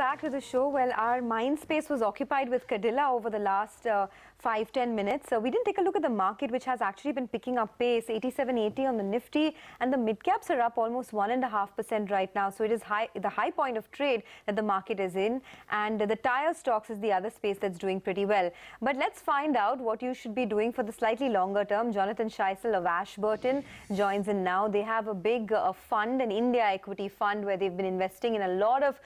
back to the show. Well, our mind space was occupied with Cadilla over the last 5-10 minutes. We didn't take a look at the market, which has actually been picking up pace. 87.80 on the Nifty, and the mid caps are up almost 1.5% right now. So it is the high point of trade that the market is in, and the tire stocks is the other space that's doing pretty well. But let's find out what you should be doing for the slightly longer term. Jonathan Schiessl of Ashburton joins in now. They have a big fund, an India equity fund, where they've been investing in a lot of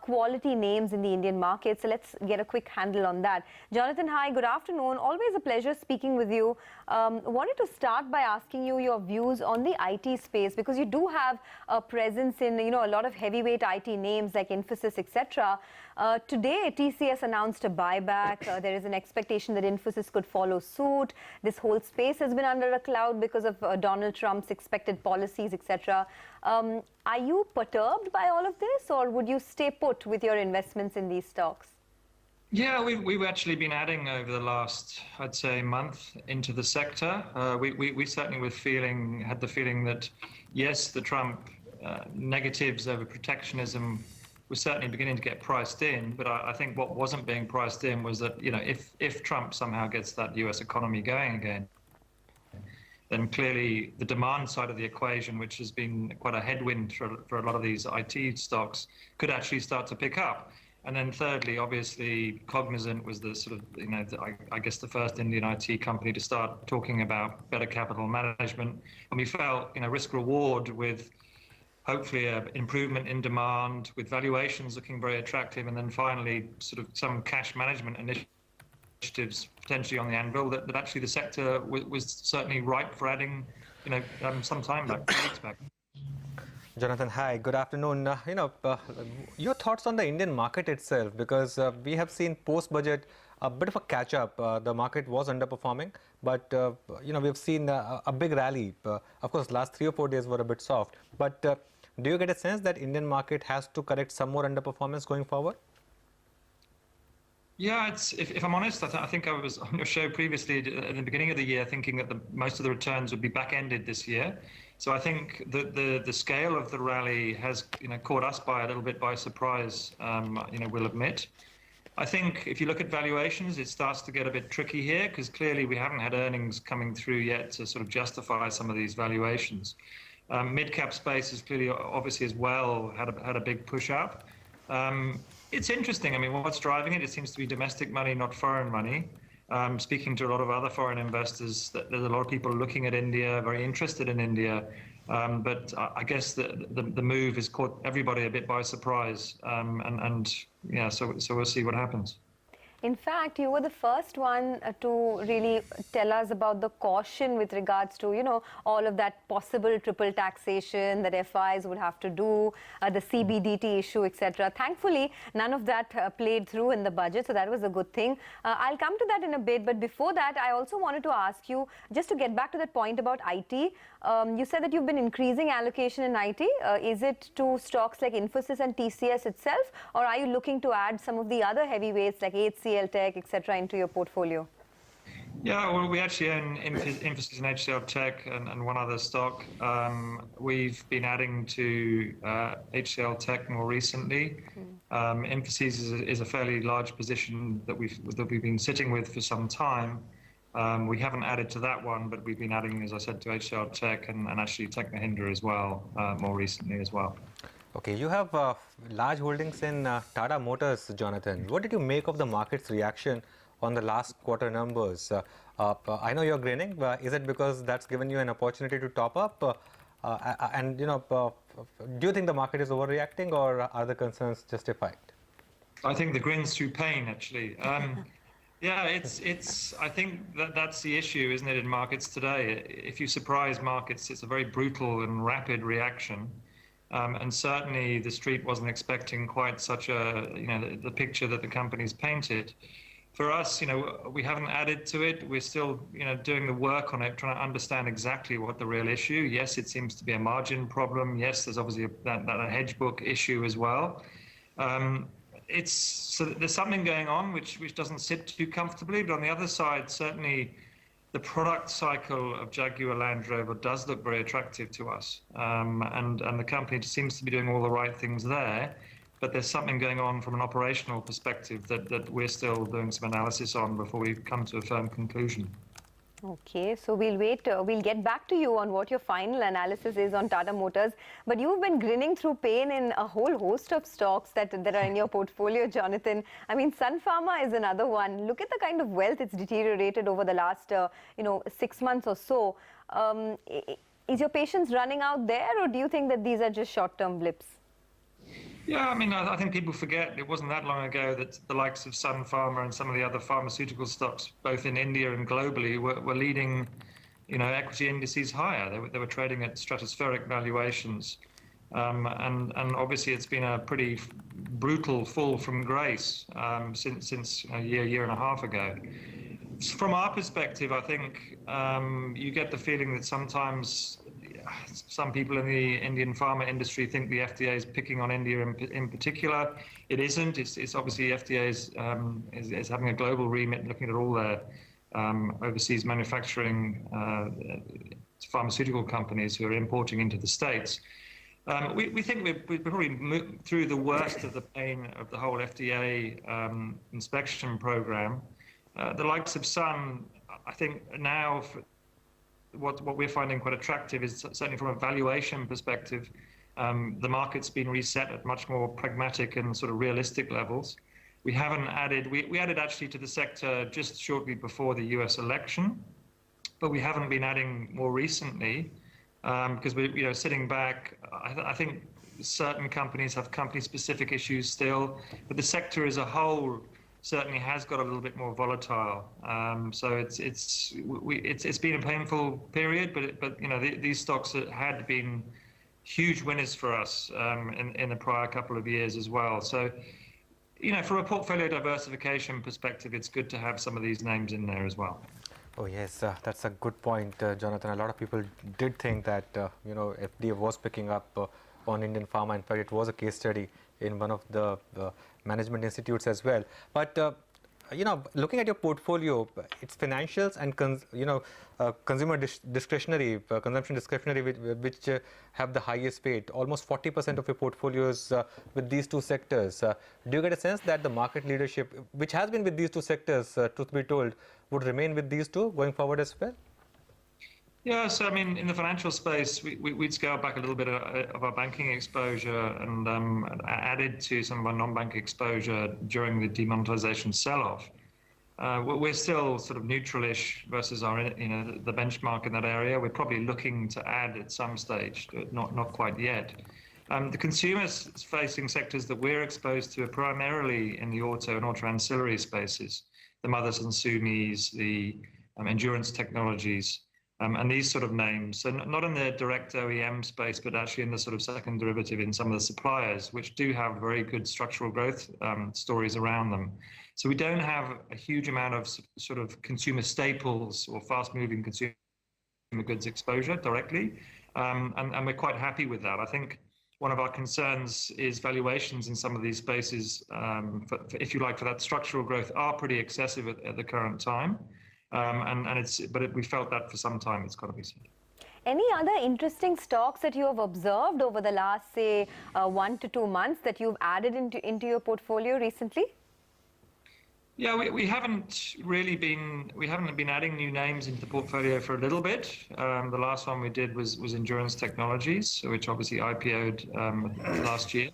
quality names in the Indian market. So let's get a quick handle on that. Jonathan, hi, good afternoon. Always a pleasure speaking with you. Wanted to start by asking you your views on the IT space, because you do have a presence in, a lot of heavyweight IT names like Infosys, etc. Today, TCS announced a buyback. There is an expectation that Infosys could follow suit. This whole space has been under a cloud because of Donald Trump's expected policies, etc. Are you perturbed by all of this, or would you stay put with your investments in these stocks? Yeah, we've actually been adding over the last, I'd say, month into the sector. We certainly had the feeling that, yes, the Trump negatives over protectionism was certainly beginning to get priced in, but I think what wasn't being priced in was that, if Trump somehow gets that US economy going again, then clearly the demand side of the equation, which has been quite a headwind for a lot of these IT stocks, could actually start to pick up. And then thirdly, obviously, Cognizant was the sort of, I guess the first Indian IT company to start talking about better capital management. And we felt, risk reward with hopefully an improvement in demand, with valuations looking very attractive, and then finally sort of some cash management initiatives potentially on the anvil, that actually the sector was certainly ripe for adding, some time back, 2 weeks back. Jonathan, hi, good afternoon. Your thoughts on the Indian market itself, because we have seen post-budget a bit of a catch-up. The market was underperforming, but we've seen a big rally. Of course, last 3 or 4 days were a bit soft. But do you get a sense that Indian market has to correct some more underperformance going forward? Yeah, if I'm honest, I think I was on your show previously at the beginning of the year thinking that most of the returns would be back-ended this year. So I think the scale of the rally has caught us by a little bit by surprise, we'll admit. I think if you look at valuations, it starts to get a bit tricky here, because clearly we haven't had earnings coming through yet to sort of justify some of these valuations. Mid-cap space is clearly, obviously as well, had a big push up. It's interesting. I mean, what's driving it? It seems to be domestic money, not foreign money. Speaking to a lot of other foreign investors, there's a lot of people looking at India, very interested in India. But I guess the move has caught everybody a bit by surprise. So we'll see what happens. In fact, you were the first one to really tell us about the caution with regards to, all of that possible triple taxation that FIs would have to do, the CBDT issue, etc. Thankfully, none of that played through in the budget, so that was a good thing. I'll come to that in a bit, but before that, I also wanted to ask you, just to get back to that point about IT, you said that you've been increasing allocation in IT. Is it to stocks like Infosys and TCS itself, or are you looking to add some of the other heavyweights like HCL Tech, etc., into your portfolio? Yeah, well, we actually own Infosys and HCL Tech and one other stock. We've been adding to HCL Tech more recently. Infosys is a fairly large position that we've been sitting with for some time. We haven't added to that one, but we've been adding, as I said, to HCL Tech and actually Tech Mahindra as well, more recently as well. Okay, you have large holdings in Tata Motors, Jonathan. What did you make of the market's reaction on the last quarter numbers? I know you're grinning, but is it because that's given you an opportunity to top up? Do you think the market is overreacting, or are the concerns justified? I think the grin's through pain, actually. Yeah, I think that's the issue, isn't it, in markets today? If you surprise markets, it's a very brutal and rapid reaction. And certainly the street wasn't expecting quite such the picture that the company's painted. For us, we haven't added to it. We're still, doing the work on it, trying to understand exactly what the real issue. Yes, it seems to be a margin problem. Yes, there's obviously a hedge book issue as well. So there's something going on which doesn't sit too comfortably. But on the other side, certainly the product cycle of Jaguar Land Rover does look very attractive to us. And the company seems to be doing all the right things there. but there's something going on from an operational perspective that we're still doing some analysis on before we come to a firm conclusion. Okay, so we'll wait. We'll get back to you on what your final analysis is on Tata Motors. But you've been grinning through pain in a whole host of stocks that are in your portfolio, Jonathan. I mean, Sun Pharma is another one. Look at the kind of wealth it's deteriorated over the last, 6 months or so. Is your patience running out there, or do you think that these are just short-term blips? Yeah, I mean, I think people forget it wasn't that long ago that the likes of Sun Pharma and some of the other pharmaceutical stocks, both in India and globally, were leading, equity indices higher. They were trading at stratospheric valuations. And obviously it's been a pretty brutal fall from grace since a year and a half ago. From our perspective, I think you get the feeling that sometimes some people in the Indian pharma industry think the FDA is picking on India in particular. It isn't. It's obviously FDA is having a global remit, looking at all their overseas manufacturing pharmaceutical companies who are importing into the States. We think we're probably moved through the worst of the pain of the whole FDA inspection program. The likes of Sun, I think now, what we're finding quite attractive is certainly from a valuation perspective, the market's been reset at much more pragmatic and sort of realistic levels. We haven't added, we added actually to the sector just shortly before the US election, but we haven't been adding more recently because we're sitting back. I think certain companies have company-specific issues still, but the sector as a whole certainly has got a little bit more volatile. So it's been a painful period, but these stocks had been huge winners for us in the prior couple of years as well. So from a portfolio diversification perspective, it's good to have some of these names in there as well. Oh yes, that's a good point, Jonathan. A lot of people did think that FDA was picking up on Indian pharma. In fact, it was a case study in one of the management institutes as well. But looking at your portfolio, it's financials and consumer discretionary, consumption discretionary, which have the highest weight. Almost 40% of your portfolio is with these two sectors. Do you get a sense that the market leadership, which has been with these two sectors, truth be told, would remain with these two going forward as well? Yeah, so I mean, in the financial space, we'd scaled back a little bit of our banking exposure and added to some of our non-bank exposure during the demonetization sell-off. We're still sort of neutral-ish versus our, the benchmark in that area. We're probably looking to add at some stage, but not quite yet. The consumer-facing sectors that we're exposed to are primarily in the auto and auto ancillary spaces, the Mothers and Sumis, the endurance technologies. And these sort of names, so not in the direct OEM space, but actually in the sort of second derivative in some of the suppliers, which do have very good structural growth stories around them. So we don't have a huge amount of sort of consumer staples or fast-moving consumer goods exposure directly, and we're quite happy with that. I think one of our concerns is valuations in some of these spaces, if you like, for that structural growth are pretty excessive at the current time. But we felt that for some time. It's got to be said. Any other interesting stocks that you have observed over the last, say, 1 to 2 months that you've added into your portfolio recently? Yeah, we haven't been adding new names into the portfolio for a little bit. The last one we did was Endurance Technologies, which obviously IPO'd last year.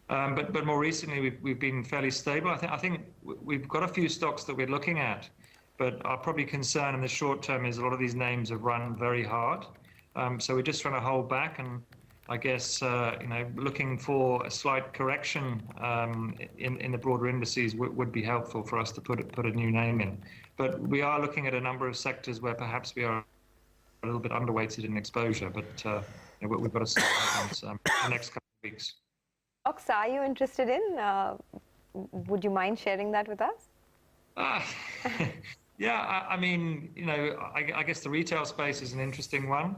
But more recently we've been fairly stable. I think we've got a few stocks that we're looking at. But our probably concern in the short term is a lot of these names have run very hard. So we're just trying to hold back and I guess, looking for a slight correction in the broader indices would be helpful for us to put a new name in. But we are looking at a number of sectors where perhaps we are a little bit underweighted in exposure, but we've got to see what happens the next couple of weeks. Stocks are you interested in? Would you mind sharing that with us? Yeah, I mean, I guess the retail space is an interesting one.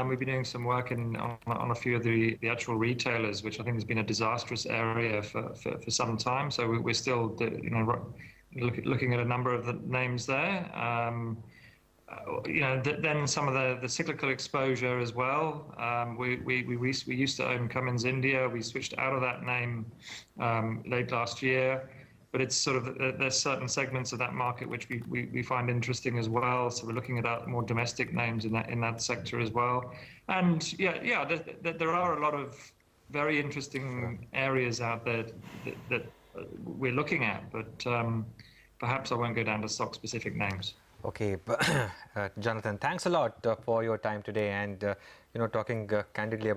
We've been doing some work on a few of the actual retailers, which I think has been a disastrous area for some time. So we're still, looking at a number of the names there. then some of the cyclical exposure as well. We used to own Cummins India. We switched out of that name late last year, but it's sort of there's certain segments of that market which we find interesting as well. So we're looking at more domestic names in that sector as well. And there are a lot of very interesting areas out there that we're looking at, but perhaps I won't go down to stock-specific names. Okay, Jonathan, thanks a lot for your time today and talking candidly about